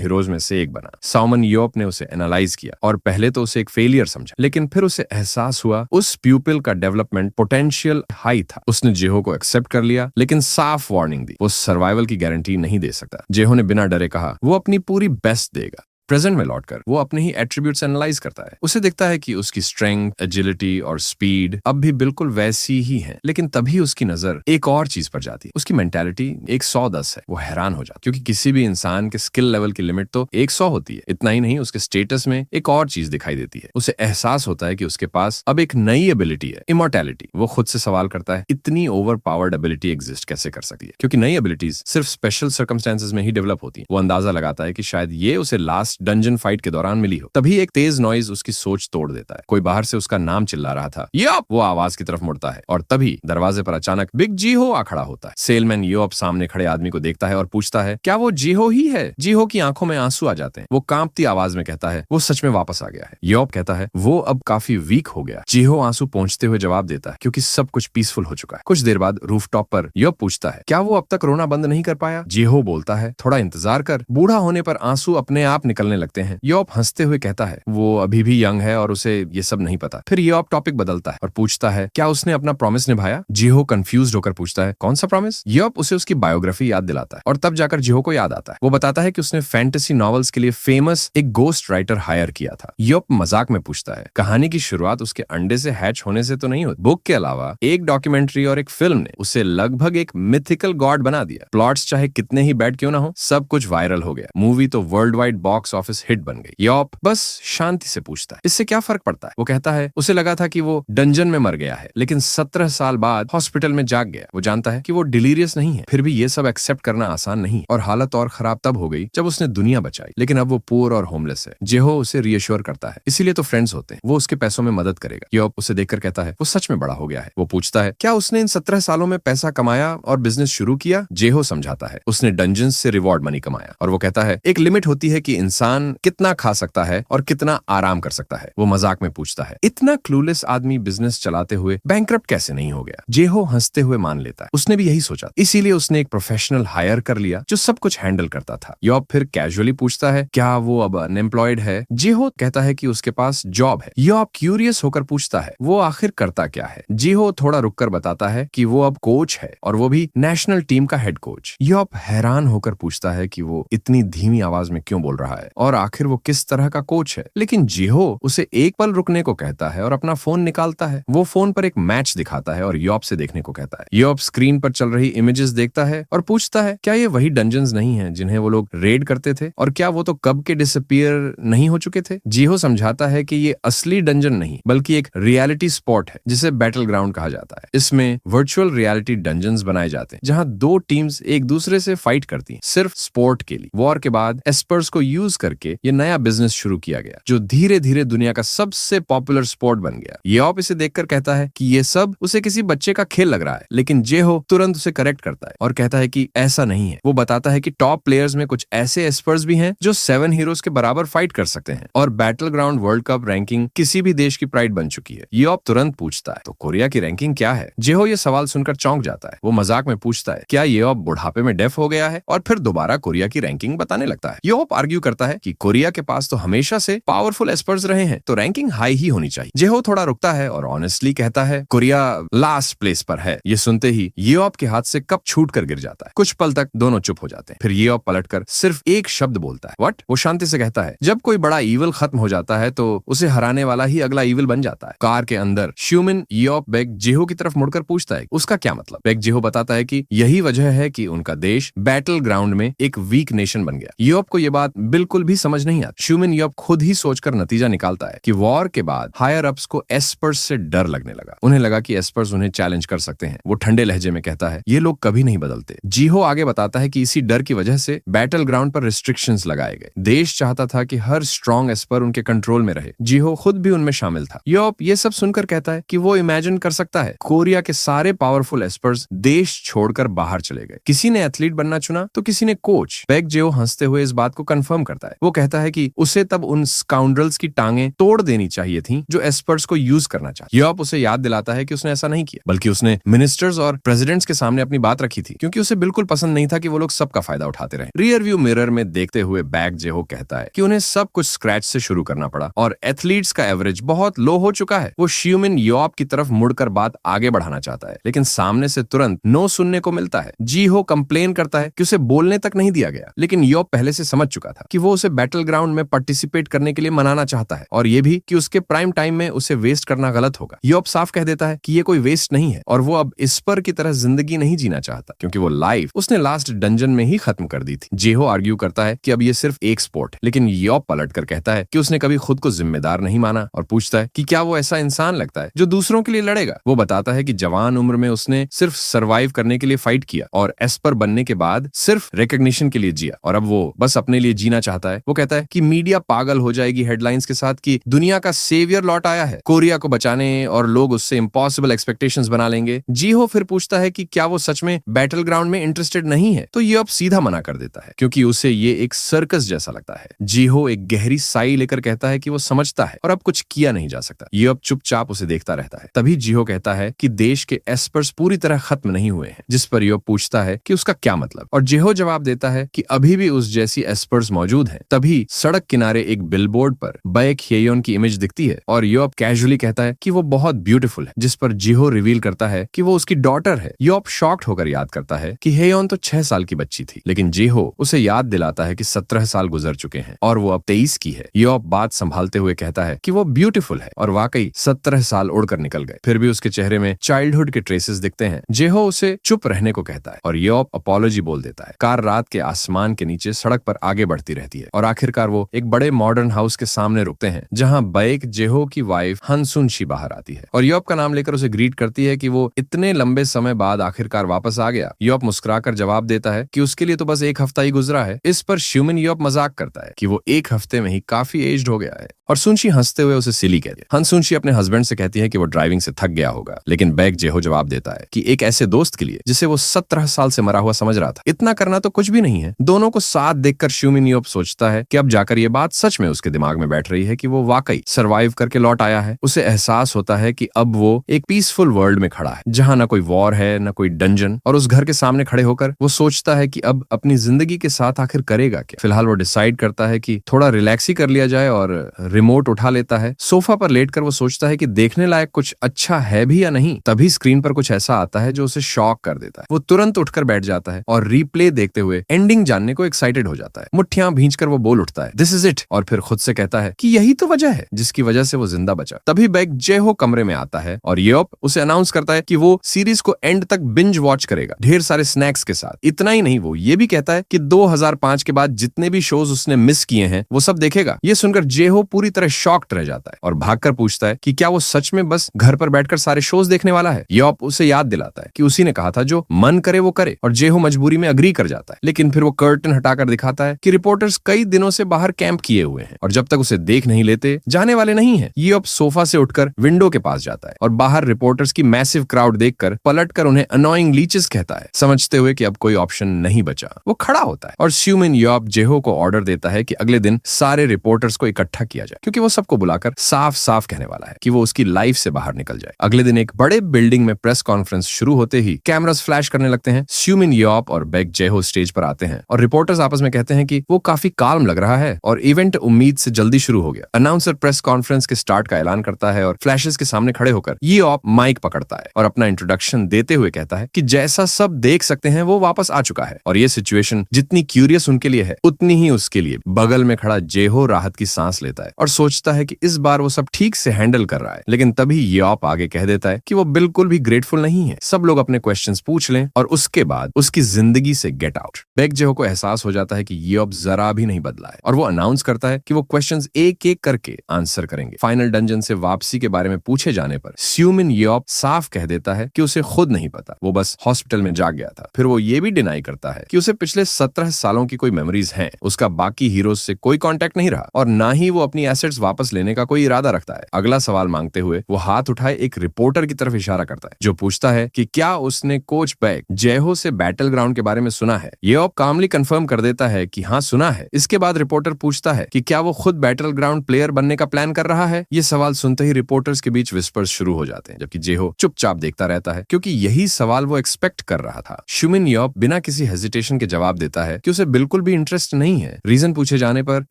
हीरोज में से एक बना। साउमन योप ने उसे एनालाइज किया और पहले तो उसे एक फेलियर समझा, लेकिन फिर उसे एहसास हुआ उस प्यूपिल का डेवलपमेंट पोटेंशियल हाई था। उसने जेहो को एक्सेप्ट कर लिया, लेकिन साफ वार्निंग दी, वो सर्वाइवल की गारंटी नहीं दे सकता। जेहो ने बिना डरे कहा वो अपनी पूरी बेस्ट देगा। प्रेजेंट में लौटकर वो अपने ही एट्रीब्यूट्स एनालाइज करता है। उसे दिखता है कि उसकी स्ट्रेंथ, एजिलिटी और स्पीड अब भी बिल्कुल वैसी ही है, लेकिन तभी उसकी नजर एक और चीज पर जाती है। उसकी मेंटालिटी 110 है। वो हैरान हो जाता है, क्योंकि किसी भी इंसान के स्किल लेवल की लिमिट तो 100 होती है। इतना ही नहीं, उसके स्टेटस में एक और चीज दिखाई देती है। उसे एहसास होता है कि उसके पास अब एक नई एबिलिटी है, इमॉर्टैलिटी। वो खुद से सवाल करता है इतनी ओवर पावर्ड एबिलिटी एग्जिस्ट कैसे कर सकती है, क्योंकि नई एबिलिटीज सिर्फ स्पेशल सर्कमस्टेंसेस में ही डेवलप होती है। वो अंदाजा लगाता है कि शायद ये उसे लास्ट डंजन फाइट के दौरान मिली हो। तभी एक तेज नॉइज उसकी सोच तोड़ देता है। कोई बाहर से उसका नाम चिल्ला रहा था, यप। वो आवाज की तरफ मुड़ता है और तभी दरवाजे पर अचानक बिग जीहो आ खड़ा होता है। सेलमैन योप सामने खड़े आदमी को देखता है और पूछता है क्या वो जीहो ही है। जीहो की आंखों में आंसू आ जाते हैं। वो कांपती आवाज में कहता है वो सच में वापस आ गया है। योप कहता है वो अब काफी वीक हो गया। जीहो आंसू पहुंचते हुए जवाब देता है क्योंकि सब कुछ पीसफुल हो चुका है। कुछ देर बाद रूफटॉप पर योप पूछता है क्या वो अब तक रोना बंद नहीं कर पाया। जीहो बोलता है थोड़ा इंतजार कर, बूढ़ा होने पर आंसू अपने आप निकलने लगते हैं। योप हंसते हुए कहता है वो अभी भी यंग है और उसे ये सब नहीं पता। फिर योप टॉपिक बदलता है और पूछता है क्या उसने अपना प्रॉमिस निभाया। जीहो कंफ्यूज्ड होकर पूछता है कौन सा प्रॉमिस। योप उसे उसकी बायोग्राफी याद दिलाता है और तब जाकर जीहो को याद आता है। वो बताता है कि उसने फैंटेसी नॉवेल्स के लिए फेमस एक गोस्ट राइटर हायर किया था। योप मजाक में पूछता है कहानी की शुरुआत उसके अंडे से हैच होने से तो नहीं होती। बुक के अलावा एक डॉक्यूमेंट्री और एक फिल्म ने उसे लगभग एक मिथिकल गॉड बना दिया। प्लॉट्स चाहे कितने ही बैड क्यों ना हो, सब कुछ वायरल हो गया। मूवी तो world wide box office hit बन गई। योप बस शांति से पूछता है इससे क्या फर्क पड़ता है। वो कहता है उसे लगा था कि वो डंजन में मर गया है, लेकिन 17 साल बाद हॉस्पिटल में जाग गया। वो जानता है कि वो डिलीरियस नहीं है। फिर भी ये सब एक्सेप्ट करना आसान नहीं और हालत और खराब तब हो गई जब उसने दुनिया बचाई, लेकिन अब वो पुअर और होमलेस है। जेहो उसे रीअश्योर करता है इसीलिए तो फ्रेंड्स होते हैं, वो उसके पैसों में मदद करेगा। योप उसे देखकर कहता है वो सच में बड़ा हो गया है। वो पूछता है क्या उसने इन 17 सालों में पैसा कमाया और बिजनेस शुरू किया। जेहो समझाता है उसने डंजन्स से रिवॉर्ड मनी कमाया और वो कहता है एक लिमिट होती है कि इंसान कितना खा सकता है और कितना आराम कर सकता है। वो मजाक में पूछता है इतना क्लूलेस आदमी बिजनेस चलाते हुए बैंकरप्ट कैसे नहीं हो गया। जेहो हंसते हुए मान लेता है उसने भी यही सोचा, इसीलिए उसने एक प्रोफेशनल हायर कर लिया जो सब कुछ हैंडल करता था। योप फिर कैजुअली पूछता है क्या वो अब अनएम्प्लॉयड है। जेहो कहता है कि उसके पास जॉब है। योप क्यूरियस होकर पूछता है वो आखिर करता क्या है। जेहो थोड़ा रुककर बताता है कि वो अब कोच है और वो भी नेशनल टीम का हेड कोच। योप हैरान होकर पूछता है कि वो इतनी धीमी आवाज में क्यों बोल रहा है और आखिर वो किस तरह का कोच है। लेकिन जेहो उसे एक पल रुकने को कहता है और अपना फोन निकालता है। वो फोन पर एक मैच दिखाता है और योप से देखने को कहता है। योप स्क्रीन पर चल रही इमेजेस देखता है और पूछता है क्या ये वही डंजन्स नहीं है जिन्हें वो लोग रेड करते थे और क्या वो तो कब के डिसअपीयर नहीं हो चुके थे। जेहो समझाता है कि ये असली डंजन नहीं बल्कि एक रियलिटी स्पॉट है जिसे बैटल ग्राउंड कहा जाता है। इसमें वर्चुअल रियलिटी डंजन्स बनाए जाते हैं जहां दो टीम्स एक दूसरे से फाइट करती हैं सिर्फ स्पोर्ट के लिए। वॉर के बाद एस्पर्स को यूज करके ये नया बिजनेस शुरू किया गया जो धीरे धीरे दुनिया का सबसे पॉपुलर स्पोर्ट बन गया। योप इसे देखकर कहता है कि ये सब उसे किसी बच्चे का खेल लग रहा है, लेकिन जेहो तुरंत उसे करेक्ट करता है और कहता है कि ऐसा नहीं है। वो बताता है कि टॉप प्लेयर्स में कुछ ऐसे एस्पर्स भी हैं जो 7 हीरोज के बराबर फाइट कर सकते हैं और battle ground world cup ranking किसी भी देश की प्राइड बन चुकी है। योप तुरंत पूछता है तो कोरिया की रैंकिंग क्या है। जेहो ये सवाल सुनकर चौंक जाता है। वो मजाक में पूछता है क्या योप बुढ़ापे में डेफ हो गया है और फिर दोबारा कोरिया की रैंकिंग बताने लगता है। योप आर्ग्यू करता है कि कोरिया के पास तो हमेशा से पावरफुल एस्पर्स रहे हैं तो रैंकिंग हाई ही होनी चाहिए। जेहो थोड़ा रुकता है और ऑनेस्टली कहता है कोरिया लास्ट प्लेस पर है। ये सुनते ही योप के हाथ से कप छूट कर गिर जाता है। कुछ पल तक दोनों चुप हो जाते हैं। फिर योप पलटकर सिर्फ एक शब्द बोलता है व्हाट। वो शांति से कहता है जब कोई बड़ा ईविल खत्म हो जाता है तो उसे हराने वाला ही अगला ईविल बन जाता है। कार के अंदर श्यूमिन योप बेग जेहो की तरफ मुड़कर पूछता है उसका क्या मतलब। बेग जेहो बताता है कि यही वजह है कि उनका देश बैटल ग्राउंड में एक वीक नेशन बन गया। योप को यह बात बिल्कुल भी समझ नहीं आती। श्यूमिन योप खुद ही सोचकर नतीजा निकालता है कि वॉर के बाद हायर अप्स को एस्पर्स से डर लगने लगा। उन्हें लगा कि एस्पर्स उन्हें चैलेंज कर सकते हैं। वो ठंडे लहजे में कहता है ये लोग कभी नहीं बदलते। जीहो आगे बताता है कि इसी डर की वजह से बैटल ग्राउंड पर रिस्ट्रिक्शंस लगाए गए। देश चाहता था कि हर स्ट्रॉन्ग एस्पर उनके कंट्रोल में रहे। जीहो खुद भी उनमें शामिल था। योप ये सब सुनकर कहता है कि वो इमेजिन कर सकता है कोरिया के सारे पावरफुल एस्पर्स देश छोड़कर बाहर चले गए। किसी ने एथलीट बनना चुना तो किसी ने कोच। बेग जेहो हंसते हुए इस बात को कंफर्म करता है है। वो कहता है कि उसे तब उन स्काउंड्रल्स की टांगें तोड़ देनी चाहिए थी जो एस्पर्स को यूज करना चाहते। योप उसे याद दिलाता है कि उसने ऐसा नहीं किया, बल्कि उसने मिनिस्टर्स और प्रेसिडेंट्स के सामने अपनी बात रखी थी, क्योंकि उसे बिल्कुल पसंद नहीं था कि वो लोग सबका फायदा उठाते रहे। रियर व्यू मिरर में देखते हुए बैक जेहो कहता है कि उन्हें सब कुछ स्क्रैच से शुरू करना पड़ा और एथलीट्स का एवरेज बहुत लो हो चुका है। वो श्यूमिन योप की तरफ मुड़कर बात आगे बढ़ाना चाहता है, लेकिन सामने से तुरंत नो सुनने को मिलता है। जीहो कंप्लेन करता है कि उसे बोलने तक नहीं दिया गया, लेकिन योप पहले से समझ चुका था कि वो उसे बैटल ग्राउंड में पार्टिसिपेट करने के लिए मनाना चाहता है, और ये भी कि उसके प्राइम टाइम में उसे वेस्ट करना गलत होगा। योप साफ कह देता है कि ये कोई वेस्ट नहीं है और वो अब इस्पर की तरह जिंदगी नहीं जीना चाहता, क्योंकि वो लाइफ उसने लास्ट डंजन में ही खत्म कर दी थी। जेहो आर्ग्यू करता है कि अब ये सिर्फ एक स्पोर्ट है, लेकिन योप पलट कर कहता है कि उसने कभी खुद को जिम्मेदार नहीं माना और पूछता है कि क्या वो ऐसा इंसान लगता है जो दूसरों के लिए लड़ेगा। वो बताता है कि जवान उम्र में उसने सिर्फ सरवाइव करने के लिए फाइट किया और एस्पर बनने के बाद सिर्फ रिकॉग्निशन के लिए जिया, और अब वो बस अपने लिए जीना चाहता है। वो कहता है कि मीडिया पागल हो जाएगी हेडलाइंस के साथ कि दुनिया का सेवियर लौट आया है कोरिया को बचाने, और लोग उससे इम्पॉसिबल एक्सपेक्टेशंस बना लेंगे। जीहो फिर पूछता है कि क्या वो सच में बैटल ग्राउंड में इंटरेस्टेड नहीं है, तो ये अब सीधा मना कर देता है, क्योंकि उसे ये एक सर्कस जैसा लगता है। जीहो एक गहरी साई लेकर कहता है कि वो समझता है और अब कुछ किया नहीं जा सकता। ये अब चुपचाप उसे देखता रहता है। तभी जीहो कहता है कि देश के एस्पर्स पूरी तरह खत्म नहीं हुए हैं, जिस पर योप पूछता है कि उसका क्या मतलब, और जेहो जवाब देता है कि अभी भी उस जैसी एस्पर्स मौजूद हैं। तभी सड़क किनारे एक बिलबोर्ड पर बैक हेयोन की इमेज दिखती है और योप कैजुअली कहता है कि वो बहुत ब्यूटीफुल है, जिस पर जीहो रिवील करता है कि वो उसकी डॉटर है। योप शॉक्ड होकर याद करता है कि हेयोन तो 6 साल की बच्ची थी, लेकिन जीहो उसे याद दिलाता है कि 17 साल गुजर चुके हैं और वो अब 23 की है। योप बात संभालते हुए कहता है कि वो ब्यूटीफुल है, और वाकई 17 साल उड़कर निकल गए, फिर भी उसके चेहरे में चाइल्डहुड के ट्रेसेस दिखते हैं। जेहो उसे चुप रहने को कहता है और योप अपॉलॉजी बोल देता है। कार रात के आसमान के नीचे सड़क पर आगे बढ़ती रहती है और आखिरकार वो एक बड़े मॉडर्न हाउस के सामने रुकते हैं, जहां बैक जेहो की वाइफ हनसुनशी बाहर आती है और योप का नाम लेकर उसे ग्रीट करती है कि वो इतने लंबे समय बाद आखिरकार वापस आ गया। योप मुस्कुराकर जवाब देता है कि उसके लिए तो बस एक हफ्ता ही गुजरा है। इस पर श्यूमिन योप मजाक करता है कि वो एक हफ्ते में ही काफी एज्ड हो गया है, और सुनशी हंसते हुए उसे सिली कहती है। हनसुनशी अपने हस्बैंड से कहती है कि वो ड्राइविंग से थक गया होगा, लेकिन बैक जेहो जवाब देता है कि एक ऐसे दोस्त के लिए जिसे वो 17 साल से मरा हुआ समझ रहा था, इतना करना तो कुछ भी नहीं है। दोनों को साथ देखकर श्यूमिन योप सोचता है कि अब जाकर ये बात सच में उसके दिमाग में बैठ रही है कि वो वाकई सरवाइव करके लौट आया है। उसे एहसास होता है कि अब वो एक पीसफुल वर्ल्ड में खड़ा है, जहां ना कोई वॉर है ना कोई डंजन, और उस घर के सामने खड़े होकर वो सोचता है कि अब अपनी जिंदगी के साथ आखिर करेगा क्या। फिलहाल वो डिसाइड करता है कि थोड़ा रिलैक्स ही कर लिया जाए और रिमोट उठा लेता है। सोफा पर लेटकर वो सोचता है कि देखने लायक कुछ अच्छा है भी या नहीं। तभी स्क्रीन पर कुछ ऐसा आता है जो उसे शॉक कर देता है। वो तुरंत उठकर बैठ जाता है और रीप्ले देखते हुए एंडिंग जानने को एक्साइटेड हो जाता है। मुट्ठियां भींचकर वो बोल उठता है, दिस इज इट, और फिर खुद से कहता है कि यही तो वजह है जिसकी वजह से वो जिंदा बचा। तभी बैक जेहो कमरे में आता है और योप उसे अनाउंस करता है कि वो सीरीज को एंड तक बिंज वॉच करेगा, ढेर सारे स्नैक्स के साथ। इतना ही नहीं, वो ये भी कहता है कि 2005 के बाद जितने भी शोज उसने मिस किए हैं वो सब देखेगा। ये सुनकर जेहो पूरी तरह शॉक्ड रह जाता है और भागकर पूछता है कि क्या वो सच में बस घर पर बैठकर सारे शोज देखने वाला है। योप उसे याद दिलाता है कि उसी ने कहा था जो मन करे वो करे, और जेहो मजबूरी में अग्री कर जाता है। लेकिन फिर वो कर्टन हटाकर दिखाता है कि रिपोर्टर्स कई दिनों से बाहर कैंप किए हुए हैं और जब तक उसे देख नहीं लेते जाने वाले नहीं है। योप सोफा से उठकर विंडो के पास जाता है और बाहर रिपोर्टर्स की मैसिव क्राउड देखकर पलटकर उन्हें अनोइंग लीचेस कहता है, समझते हुए कि अब कोई ऑप्शन नहीं बचा। वो खड़ा होता है और श्यूमिन योप जेहो को ऑर्डर देता है कि अगले दिन सारे रिपोर्टर्स को इकट्ठा किया जाए, क्योंकि वो सबको बुलाकर साफ साफ कहने वाला है कि वो उसकी लाइफ से बाहर निकल जाए। अगले दिन एक बड़े बिल्डिंग में प्रेस कॉन्फ्रेंस शुरू होते ही कैमरास फ्लैश करने लगते हैं। श्यूमिन योप और बैक जेहो स्टेज पर आते हैं और रिपोर्टर्स आपस में कहते हैं कि वो काफी काल्म लग रहा है और इवेंट उम्मीद से जल्दी शुरू हो गया। अनाउंसर प्रेस कॉन्फ्रेंस के स्टार्ट का ऐलान करता है और फ्लैशेस के सामने खड़े होकर योप माइक पकड़ता है और अपना इंट्रोडक्शन देते हुए कहता है कि जैसा सब देख सकते हैं वो वापस आ चुका है, और ये सिचुएशन जितनी क्यूरियस उनके लिए है उतनी ही उसके लिए। बगल में खड़ा जेहो राहत की सांस लेता है और सोचता है कि इस बार वो सब ठीक से हैंडल कर रहा है। लेकिन तभी योप आगे कह देता है कि वो बिल्कुल भी ग्रेटफुल नहीं है, सब लोग अपने क्वेश्चंस पूछ लें और उसके बाद उसकी जिंदगी से गेट आउट। बैक जेहो को एहसास हो जाता है कि योप जरा भी नहीं बदला है और वो अनाउंस करता है कि वो क्वेश्चंस एक एक करके आंसर करेंगे। फाइनल डंजन से वापसी के बारे में पूछे जाने पर श्यूमिन योप साफ कह देता है कि उसे खुद नहीं पता, वो बस हॉस्पिटल में जाग गया था। फिर वो ये भी डिनाई करता है कि उसे पिछले 17 सालों की कोई मेमोरीज हैं। उसका बाकी हीरोज से कोई कांटेक्ट नहीं रहा और ना ही वो अपनी एसेट्स वापस लेने का कोई इरादा रखता है। अगला सवाल मांगते हुए वो हाथ उठाए एक रिपोर्टर की तरफ इशारा करता है जो पूछता है कि क्या उसने कोच बैक जेहो से बैटल ग्राउंड के बारे में सुना है। योप कामली कंफर्म कर देता है कि हाँ सुना है, इसके बाद रिपोर्टर पूछता है कि क्या वो खुद बैटल ग्राउंड प्लेयर बनने का प्लान कर रहा है। ये सवाल सुनते ही रिपोर्टर्स के बीच विस्पर्स शुरू हो जाते हैं, जबकि जेहो चुपचाप देखता रहता है, क्योंकि यही सवाल वो एक्सपेक्ट कर रहा था। शुमिन यॉप बिना किसी हेजिटेशन के जवाब देता है कि उसे बिल्कुल भी इंटरेस्ट नहीं है। रीजन पूछे जाने पर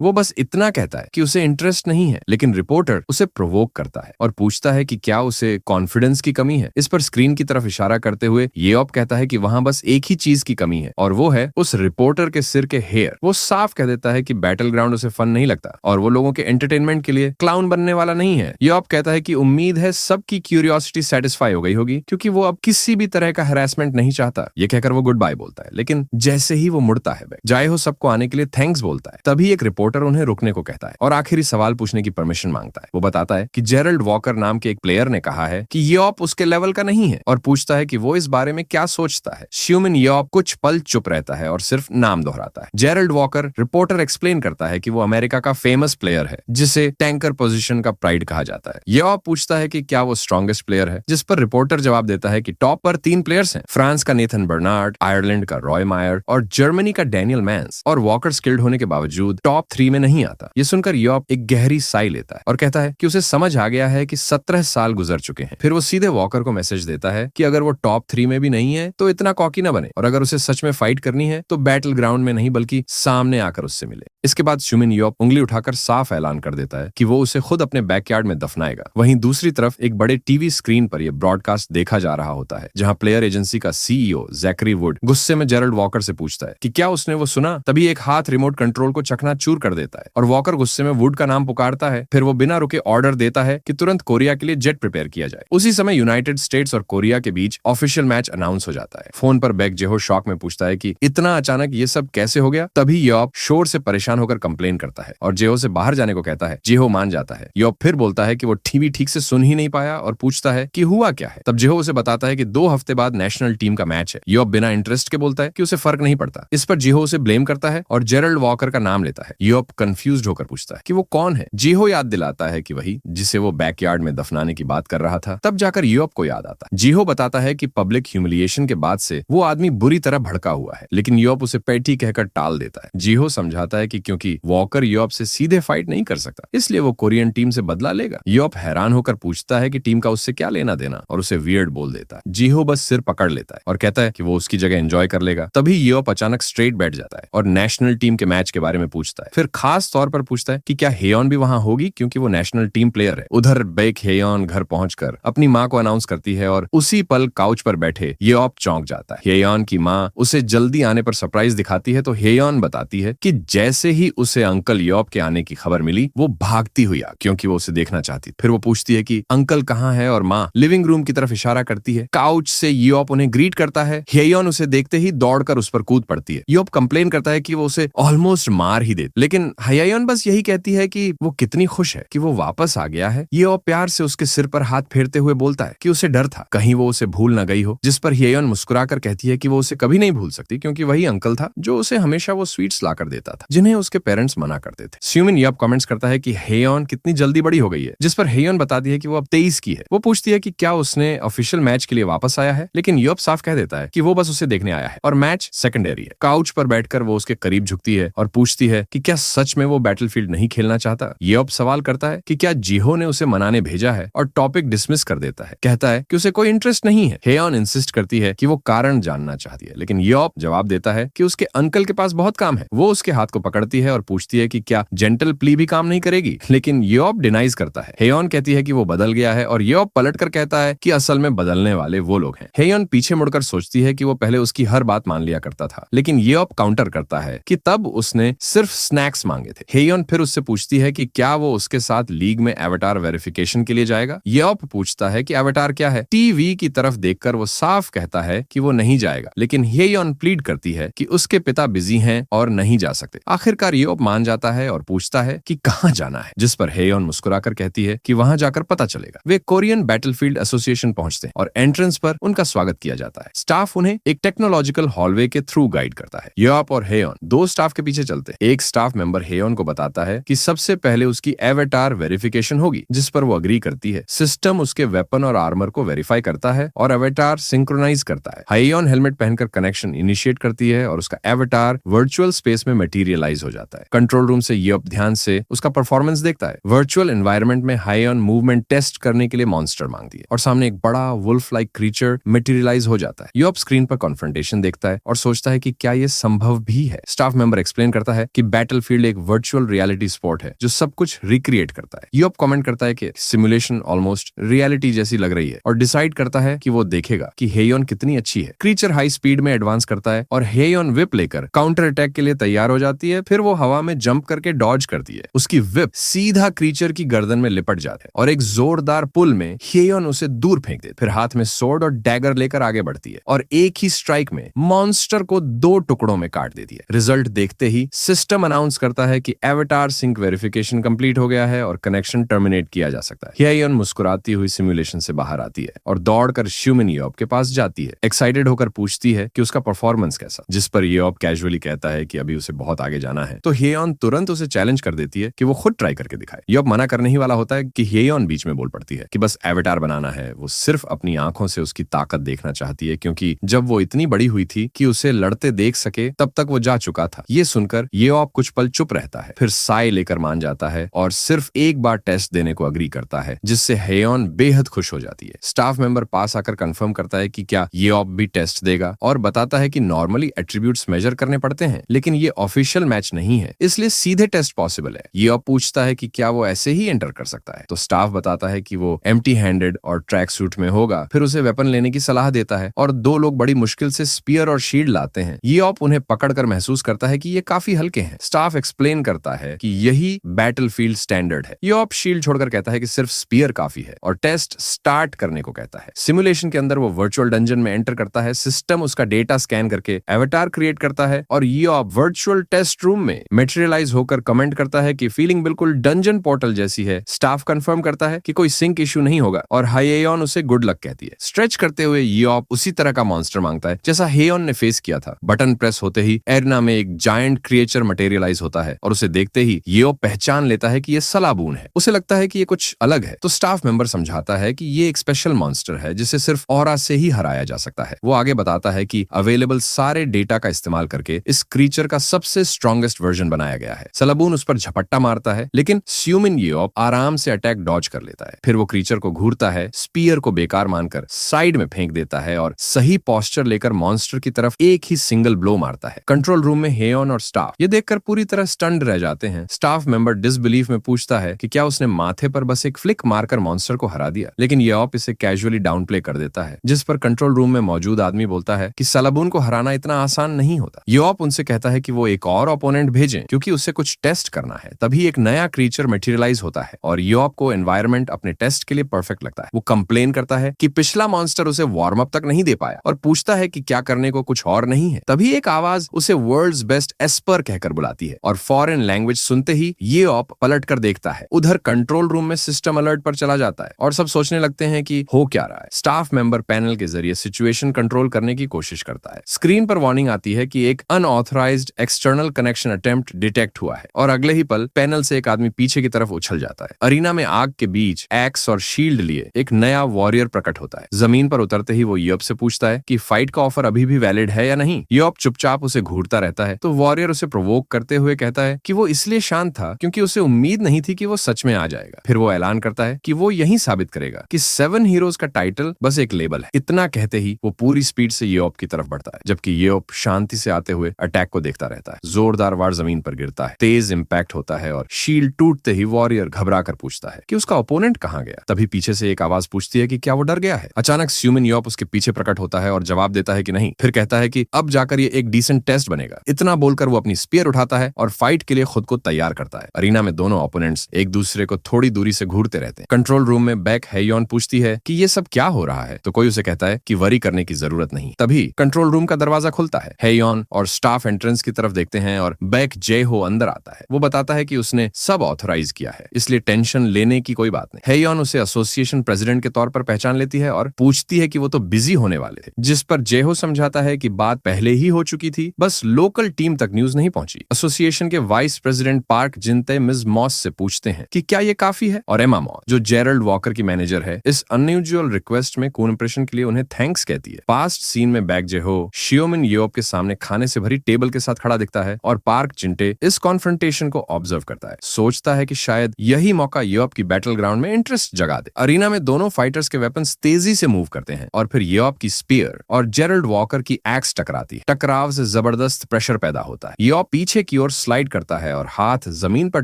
वो बस इतना कहता है कि उसे इंटरेस्ट नहीं है, लेकिन रिपोर्टर उसे प्रोवोक करता है और पूछता है कि क्या उसे कॉन्फिडेंस की कमी है। इस पर स्क्रीन की तरफ इशारा करते हुए येओप कहता है कि वहां बस एक ही चीज की कमी है, और वो है उस रिपोर्टर के सिर के हेयर। वो साफ कह देता है कि बैटल ग्राउंड उसे फन नहीं लगता और वो लोगों के एंटरटेनमेंट के लिए क्लाउन बनने वाला नहीं है। येओप कहता है कि उम्मीद है सबकी क्यूरियोसिटी सेटिस्फाई हो गई होगी, क्योंकि वो अब किसी भी तरह का हैरेसमेंट नहीं चाहता। ये कहकर वो गुड बाय बोलता है, लेकिन जैसे ही वो मुड़ता है, जायहो सबको आने के लिए थैंक्स बोलता है। तभी एक रिपोर्टर उन्हें रुकने को कहता है और आखिरी सवाल पूछने की परमिशन मांगता है। वो बताता है कि जेरल्ड वॉकर नाम के एक प्लेयर ने कहा है कि येओप उसके लेवल का नहीं है, और पूछता है कि वो इस बारे में क्या सोचता है। श्यूमिन येओप कुछ पल चुप रहता है और सिर्फ नाम दोहराता है। जेरल्ड वॉकर, रिपोर्टर एक्सप्लेन करता है कि वो अमेरिका का फेमस प्लेयर है, जिसे टैंकर पोजीशन का प्राइड कहा जाता है। येओप पूछता है कि क्या वो स्ट्रॉन्गेस्ट प्लेयर है, जिस पर रिपोर्टर जवाब देता है कि टॉप पर 3 प्लेयर्स हैं, फ्रांस का नेथन बर्नार्ड, आयरलैंड का रॉय मायर और जर्मनी का डैनियल मैंस, और वॉकर स्किल्ड होने के बावजूद टॉप 3 में नहीं आता। ये सुनकर येओप एक गहरी साई लेता है और कहता है कि उसे समझ आ गया है कि 17 साल गुजर चुके हैं। फिर वो सीधे वॉकर को मैसेज देता है कि अगर वो टॉप 3 में भी नहीं है तो इतना कॉकी न बने, और अगर उसे सच में फाइट करनी है तो बैटल ग्राउंड में नहीं बल्कि सामने आकर उससे मिले। इसके बाद शुमिन येओप उंगली उठाकर साफ ऐलान कर देता है कि वो उसे खुद अपने बैकयार्ड में दफनाएगा। वहीं दूसरी तरफ एक बड़े टीवी स्क्रीन पर यह ब्रॉडकास्ट देखा जा रहा होता है, जहां प्लेयर एजेंसी का सीईओ जैकरी वुड गुस्से में जेरल्ड वॉकर से पूछता है कि क्या उसने वो सुना। तभी एक हाथ रिमोट कंट्रोल को चकनाचूर कर देता है और वॉकर गुस्से में वुड का नाम पुकारता है। फिर वो बिना रुके ऑर्डर देता है कि तुरंत कोरिया के लिए जेट प्रिपेयर किया जाए। उसी समय यूनाइटेड स्टेट्स और कोरिया के बीच ऑफिशियल मैच अनाउंस हो जाता है। फोन पर बैक जेहो शॉक में पूछता है कि इतना अचानक ये सब कैसे हो गया। तभी येओप शोर से परेशान होकर कंप्लेन करता है और जेहो से बाहर जाने को कहता है। जेहो मान जाता है। येओप फिर बोलता है कि वो टीवी ठीक से सुन ही नहीं पाया और पूछता है कि हुआ क्या है। तब जेहो उसे बताता है कि 2 हफ्ते बाद नेशनल टीम का मैच है। येओप बिना इंटरेस्ट के बोलता है कि उसे फर्क नहीं पड़ता। इस पर जेहो उसे ब्लेम करता है और जेरल्ड वॉकर का नाम लेता है। येओप कंफ्यूज्ड होकर पूछता है कि वो कौन है। जेहो याद दिलाता है कि वही जिसे वो बैकयार्ड में दफनाने की बात कर रहा था। तब जाकर येओप को याद आता है। जेहो बताता है कि पब्लिक ह्यूमिलिएशन के बाद से वो आदमी बुरी तरह भड़का हुआ है, लेकिन येओप उसे पेटी कहकर टाल देता है। जेहो समझाता है कि क्योंकि वॉकर येओप से सीधे फाइट नहीं कर सकता, इसलिए वो कोरियन टीम से बदला लेगा। येओप हैरान होकर पूछता है कि टीम का उससे क्या लेना देना, और उसे वियर्ड बोल देता है। जेहो बस सिर पकड़ लेता है और कहता है कि वो उसकी जगह एंजॉय कर लेगा। तभी येओप अचानक स्ट्रेट बैठ जाता है और नेशनल टीम के मैच के बारे में पूछता है। फिर खास तौर पर पूछता है कि क्या हेयोन भी वहां होगी, क्योंकि वो नेशनल टीम प्लेयर है। उधर बेक हेयोन घर पहुंचकर अपनी मां को अनाउंस करती है और उसी पल काउच पर बैठे येओप चौंक जाता है। हेयोन की मां उसे जल्दी आने पर सरप्राइज दिखाती है तो हेयोन बताती है कि जैसे ही उसे अंकल येओप के आने की खबर मिली वो भागती हुई आ, क्योंकि वो उसे देखना चाहती। फिर वो पूछती है कि अंकल कहाँ है और माँ लिविंग रूम की तरफ इशारा करती है। काउच से येओप उन्हें ग्रीट करता है। हेयोन उसे देखते ही दौड़कर उस पर कूद पड़ती है। येओप कंप्लेन करता है कि वो उसे ऑलमोस्ट मार ही दे, लेकिन हेयोन बस यही कहती है कि वो कितनी खुश है कि वो वापस आ गया है। येओप प्यार से उसके सिर पर हाथ फेरते हुए बोलता है कि उसे डर था कहीं वो उसे भूल न गई हो, जिस पर हेयोन मुस्कुराकर कहती है कि वो उसे कभी नहीं भूल सकती, क्योंकि वही अंकल था जो उसे हमेशा वो स्वीट्स लाकर देता था जिन्हें उसके पेरेंट्स मना करते थे। श्यूमिन येओप कमेंट्स करता है कि हेयोन कितनी जल्दी बड़ी हो गई है, जिस पर हेयोन बताती है कि वो अब 23 की है। वो पूछती है कि क्या उसने ऑफिशियल मैच के लिए वापस आया है, लेकिन येओप साफ कह देता है कि वो बस उसे देखने आया है और मैच सेकेंडरी है। काउच पर बैठकर वो उसके करीब झुकती है और पूछती है कि क्या सच में वो बैटलफील्ड नहीं खेलना चाहता। येओप सवाल करता है कि क्या जेहो ने उसे मनाने भेजा है और टॉपिक डिसमिस कर देता है। कहता है कि उसे कोई इंटरेस्ट नहीं है। हेयोन इंसिस्ट करती है कि वो कारण जानना चाहती है, लेकिन येओप जवाब देता है कि उसके अंकल के पास बहुत काम है। वो उसके हाथ को पकड़ती है और पूछती है कि क्या जेंटल प्ली भी काम नहीं करेगी, लेकिन येओप डिनाइज करता है। हेयोन कहती है कि वो बदल गया है और येओप पलटकर कहता है कि असल में बदलने वाले वो लोग हैं। हेयोन पीछे मुड़कर सोचती है कि वो पहले उसकी हर बात मान लिया करता था, लेकिन येओप काउंटर करता है कि तब उसने सिर्फ स्नैक्स मांगे थे। हेयोन फिर उससे पूछती है कि क्या वो उसके साथ लीग में एवेटार वेरिफिकेशन के लिए जाएगा। येओप पूछता है कि एवेटार क्या है। टीवी की तरफ देखकर वो साफ कहता है कि वो नहीं जाएगा, लेकिन हेयोन प्लीड करती है कि उसके पिता बिजी हैं और नहीं जा सकते। आखिरकार येओप मान जाता है और पूछता है कि कहाँ जाना है, जिस पर हेयोन मुस्कुराकर कहती है कि वहां जाकर पता चलेगा। वे कोरियन बैटलफील्ड एसोसिएशन पहुंचते हैं और एंट्रेंस पर उनका स्वागत किया जाता है। स्टाफ उन्हें एक टेक्नोलॉजिकल हॉलवे के थ्रू गाइड करता है। येओप और हेयोन 2 स्टाफ के पीछे चलते हैं। एक स्टाफ मेंबर हेयोन को बताता है कि सबसे पहले उसकी एवेटार वेरिफिकेशन होगी, जिस पर वो अग्री करती है। सिस्टम उसके वेपन और आर्मर को वेरीफाई करता है और एवेटार सिंक्रोनाइज करता है। हेयोन हेलमेट पहनकर कनेक्शन इनिशिएट करती है और उसका एवेटार वर्चुअल स्पेस में मटेरियलाइज हो जाता है। कंट्रोल रूम से ये ध्यान से उसका परफॉर्मेंस देखता है। वर्चुअल एनवायरनमेंट में हाईऑन मूवमेंट टेस्ट करने के लिए मॉन्स्टर मांगती है और सामने एक बड़ा वुल्फ लाइक क्रीचर मटेरियलाइज हो जाता है। यूप स्क्रीन पर कॉन्फ्रंटेशन देखता है और सोचता है कि क्या ये संभव भी है। स्टाफ मेंबर एक्सप्लेन करता है कि बैटलफील्ड एक वर्चुअल रियलिटी स्पोर्ट है जो सब कुछ रिक्रिएट करता है। यूप कमेंट करता है कि सिमुलेशन ऑलमोस्ट रियलिटी जैसी लग रही है और डिसाइड करता है कि वो देखेगा कि हेयोन कितनी अच्छी है। क्रीचर हाई स्पीड में एडवांस करता है और हेयोन विप लेकर काउंटर अटैक के लिए तैयार हो जाती है। फिर वो हवा में जंप करके डॉज करती है। उसकी विप सीधा क्रीचर की गर्दन में लिपट जाता है और एक जोरदार पुल में हेयोन उसे दूर फेंक देती। फिर हाथ में सोर्ड और डैगर लेकर आगे बढ़ती है और एक ही स्ट्राइक में मॉन्स्टर को 2 टुकड़ों में काट देती है। रिजल्ट देखते ही सिस्टम अनाउंस करता है कि एवेटार सिंक वेरिफिकेशन कंप्लीट हो गया है और कनेक्शन टर्मिनेट किया जा सकता है। हेयोन मुस्कुराती हुई सिमुलेशन से बाहर आती है और दौड़कर ह्यूमन यूप के पास जाती है। एक्साइटेड होकर पूछती है कि उसका परफॉर्मेंस कैसा, जिस पर यूप कैजुअली कहता है कि अभी उसे बहुत आगे जाना है। तो हेयोन तुरंत उसे चैलेंज कर देती है कि वो खुद ट्राई करके दिखाए। यूप मना करने ही वाला होता है कि हेयोन बीच में बोल पड़ती है कि बस एवेटार बनाना है। वो सिर्फ अपनी आंखों से उसकी ताकत देखना चाहती है, क्योंकि जब वो इतनी बड़ी हुई थी कि उसे लड़ते देख सके तब तक वो जा चुका था। ये सुनकर यूप कुछ पल चुप रहता है, फिर साय लेकर मान जाता है और सिर्फ एक बार टेस्ट देने को अग्री करता है, जिससे हेयोन बेहद खुश हो जाती है। स्टाफ मेंबर पास आकर कंफर्म करता है कि क्या यूप भी टेस्ट देगा और बताता है कि नॉर्मली एट्रीब्यूट्स मेजर करने पड़ते हैं, लेकिन ये ऑफिशियल मैच नहीं है, इसलिए सीधे टेस्ट पॉसिबल है। यूप पूछता है कि क्या वो ऐसे ही एंटर कर सकता है, तो स्टाफ बताता है कि वो एम्प्टी हैंडेड और ट्रैक सूट में होगा। फिर उसे वेपन लेने की सलाह देता है और 2 लोग बड़ी मुश्किल से स्पीयर और शील्ड लाते हैं। यूप उन्हें पकड़कर महसूस करता है कि ये काफी हल्के हैं। स्टाफ एक्सप्लेन करता है कि यही बैटलफील्ड स्टैंडर्ड है। यूप शील्ड छोड़कर कहता है कि सिर्फ स्पीयर काफी है और टेस्ट स्टार्ट करने को कहता है। सिमुलेशन के अंदर वो वर्चुअल डंजन में एंटर करता है। सिस्टम उसका डेटा स्कैन करके एवेटार क्रिएट करता है और यूप वर्चुअल टेस्ट रूम में मटेरियलाइज होकर कमेंट करता है कि फीलिंग बिल्कुल डंजन पोर्टल जैसी है। स्टाफ कंफर्म करता है कि कोई सिंक इशू नहीं होगा और हेयोन उसे गुड लक कहती है। स्ट्रेच करते हुए यूप उसी तरह का मॉन्स्टर मांगता है जैसा हेयोन ने फेस किया था। बटन प्रेस होते ही एरना में एक जायंट क्रिएचर मटेरियलाइज होता है और उसे देखते ही यूप पहचान लेता है कि ये सलाबून है। उसे लगता है कि ये कुछ अलग है, तो स्टाफ मेंबर समझाता है कि ये एक स्पेशल मॉन्स्टर है जिसे सिर्फ ऑरा से ही हराया जा सकता है। वो आगे बताता है कि अवेलेबल सारे डेटा का इस्तेमाल करके इस क्रीचर का सबसे स्ट्रॉन्गेस्ट वर्जन बनाया गया है। सलाबून उस पर झपट्टा मारता है, लेकिन ह्यूमन यूप आराम से अटैक डॉज कर लेता है। फिर वो क्रीचर को घूरता है, स्पीयर को बेकार मानकर साइड में फेंक देता है और सही पोस्चर लेकर मॉन्स्टर की तरफ एक ही सिंगल ब्लो मारता है। कंट्रोल रूम में हेयोन और स्टाफ ये देखकर पूरी तरह स्टन्ड रह जाते हैं। स्टाफ मेंबर डिसबिलीफ में पूछता है कि क्या उसने माथे पर बस एक फ्लिक मारकर मॉन्स्टर को हरा दिया, लेकिन यूप इसे कैजुअली डाउन प्ले कर देता है, जिस पर कंट्रोल रूम में मौजूद आदमी बोलता है कि सलाबून को हराना इतना आसान नहीं होता। यूप उनसे कहता है कि वो एक और ओपोनेंट भेजें क्योंकि उसे कुछ टेस्ट करना है। तभी एक नया क्रीचर मटेरियलाइज होता है और यूप को एनवायरनमेंट अपने टेस्ट के लिए परफेक्ट लगता है। वो कंप्लेन करता है कि पिछला मॉन्स्टर उसे वार्म अप तक नहीं दे पाया और पूछता है कि क्या करने को कुछ और नहीं है। तभी एक आवाज उसे वर्ल्ड्स बेस्ट एस्पर कहकर बुलाती है और फॉरेन लैंग्वेज सुनते ही यूप पलट कर देखता है। उधर कंट्रोल रूम में सिस्टम अलर्ट पर चला जाता है और सब सोचने लगते हैं कि हो क्या रहा है। स्टाफ मेंबर पैनल के जरिए सिचुएशन कंट्रोल करने की कोशिश करता है। स्क्रीन पर वार्निंग आती है कि एक unauthorised external connection attempt detect हुआ है और अगले ही पल पैनल से एक आदमी पीछे की तरफ उछल जाता है। अरीना में आग के बीच एक्स और शील्ड लिए एक नया वॉरियर प्रकट होता है। जमीन पर उतरते ही वो यूप से पूछता है कि फाइट का ऑफर अभी भी वैलिड है या नहीं। यूप चुपचाप उसे घूरता रहता है, तो वॉरियर उसे प्रोवोक करते हुए कहता है कि वो इसलिए शांत था क्योंकि उसे उम्मीद नहीं थी कि वो सच में आ जाएगा। फिर वो ऐलान करता है कि वो यही साबित करेगा कि 7 हीरोज का टाइटल बस एक लेबल है। इतना कहते ही वो पूरी स्पीड से यूप की तरफ बढ़ता है, जबकि यूप शांति से आते हुए अटैक को देखता रहता है। जोरदार वार जमीन पर गिरता है, तेज इंपैक्ट होता है और शील्ड टूटते ही वॉरियर घबरा कर पूछता है कि उसका ओपोनेंट कहाँ गया। तभी पीछे से एक आवाज पूछती है कि क्या वो डर गया है। अचानक ह्यूमन यूप उसके पीछे प्रकट होता है और जवाब देता है कि नहीं। फिर कहता है कि अब जाकर ये एक डिसेंट टेस्ट बनेगा। इतना बोलकर वो अपनी स्पीयर उठाता है और फाइट के लिए खुद को तैयार करता है। अरीना में दोनों ओपोनेंट्स एक दूसरे को थोड़ी दूरी से घूरते रहते हैं। कंट्रोल रूम में बैक हेयोन पूछती है कि ये सब क्या हो रहा है, तो कोई उसे कहता है कि वरी करने की जरूरत नहीं। तभी कंट्रोल रूम का दरवाजा खुलता है। हेयोन और स्टाफ एंट्रेंस की तरफ देखते हैं और बैक जेहो अंदर आता है। वो बताता है कि उसने सब ऑथराइज किया है, इसलिए टेंशन लेने की कोई बात नहीं। हेयोन उसे एसोसिएशन प्रेसिडेंट के तौर पर पहचान लेती है और पूछती है कि वो तो बिजी होने वाले थे, जिस पर जेहो समझाता है कि बात पहले ही हो चुकी थी, बस लोकल टीम तक न्यूज नहीं पहुंची। एसोसिएशन के वाइस प्रेसिडेंट पार्क जिनते मिस मॉस से पूछते हैं कि क्या ये काफी है, और एमा मॉस जो जेरल्ड वॉकर की मैनेजर है इस अनयूजुअल रिक्वेस्ट में कून इंप्रेशन के लिए उन्हें थैंक्स कहती है। पास्ट सीन में बैक जेहो ह्यूमन यूप के सामने खाने से भरी टेबल के साथ खड़ा दिखता देखता है और पार्क चिंटे इस कॉन्फ्रंटेशन को ऑब्जर्व करता है। सोचता है कि शायद यही मौका योप की बैटल ग्राउंड में इंटरेस्ट जगा दे। अरीना में दोनों फाइटर्स के वेपन्स तेजी से मूव करते हैं और फिर योप की स्पीयर और जेरल्ड वॉकर की एक्स टकराती है। टकराव से जबरदस्त प्रेशर पैदा होता है। योप पीछे की ओर स्लाइड करता है और हाथ जमीन पर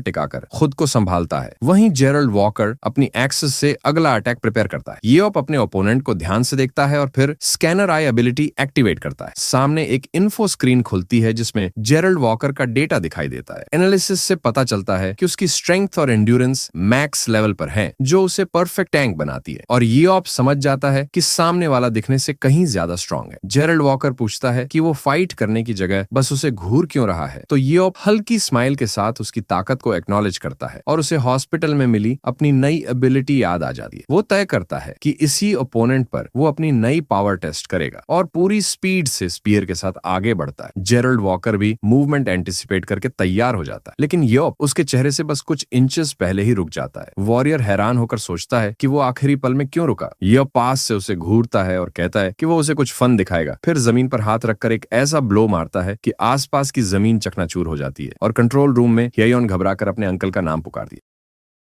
टिकाकर खुद को संभालता है। वहीं जेरल्ड वॉकर अपनी एक्सेस से अगला अटैक प्रिपेयर करता है। योप अपने ओपोनेंट को ध्यान से देखता है और फिर स्कैनर आई एबिलिटी एक्टिवेट करता है। सामने एक इन्फो स्क्रीन खुलती है जिसमें जेरल्ड वॉकर का डेटा दिखाई देता है। एनालिसिस से पता चलता है कि उसकी स्ट्रेंथ और एंड्योरेंस मैक्स लेवल पर है, जो उसे परफेक्ट टैंक बनाती है और योप समझ जाता है कि सामने वाला दिखने से कहीं ज्यादा स्ट्रांग है। जेरल्ड वॉकर पूछता है कि वो फाइट करने की जगह बस उसे घूर क्यों रहा है, तो योप हल्की स्माइल के साथ उसकी ताकत को एक्नॉलेज करता है और उसे हॉस्पिटल में मिली अपनी नई एबिलिटी याद आ जाती है। वो तय करता है कि इसी ओपोनेंट पर वो अपनी नई पावर टेस्ट करेगा और पूरी स्पीड से स्पीयर के साथ आगे बढ़ता है। जेरल्ड वॉकर भी मूवमेंट एंटिसिपेट करके तैयार हो जाता है, लेकिन योप उसके चेहरे से बस कुछ इंचेस पहले ही रुक जाता है। वॉरियर हैरान होकर सोचता है कि वो आखिरी पल में क्यों रुका। योप पास से उसे घूरता है और कहता है कि वो उसे कुछ फन दिखाएगा। फिर जमीन पर हाथ रखकर एक ऐसा ब्लो मारता है कि आसपास की जमीन चकनाचूर हो जाती है और कंट्रोल रूम में ह्योन घबराकर अपने अंकल का नाम पुकार दिया।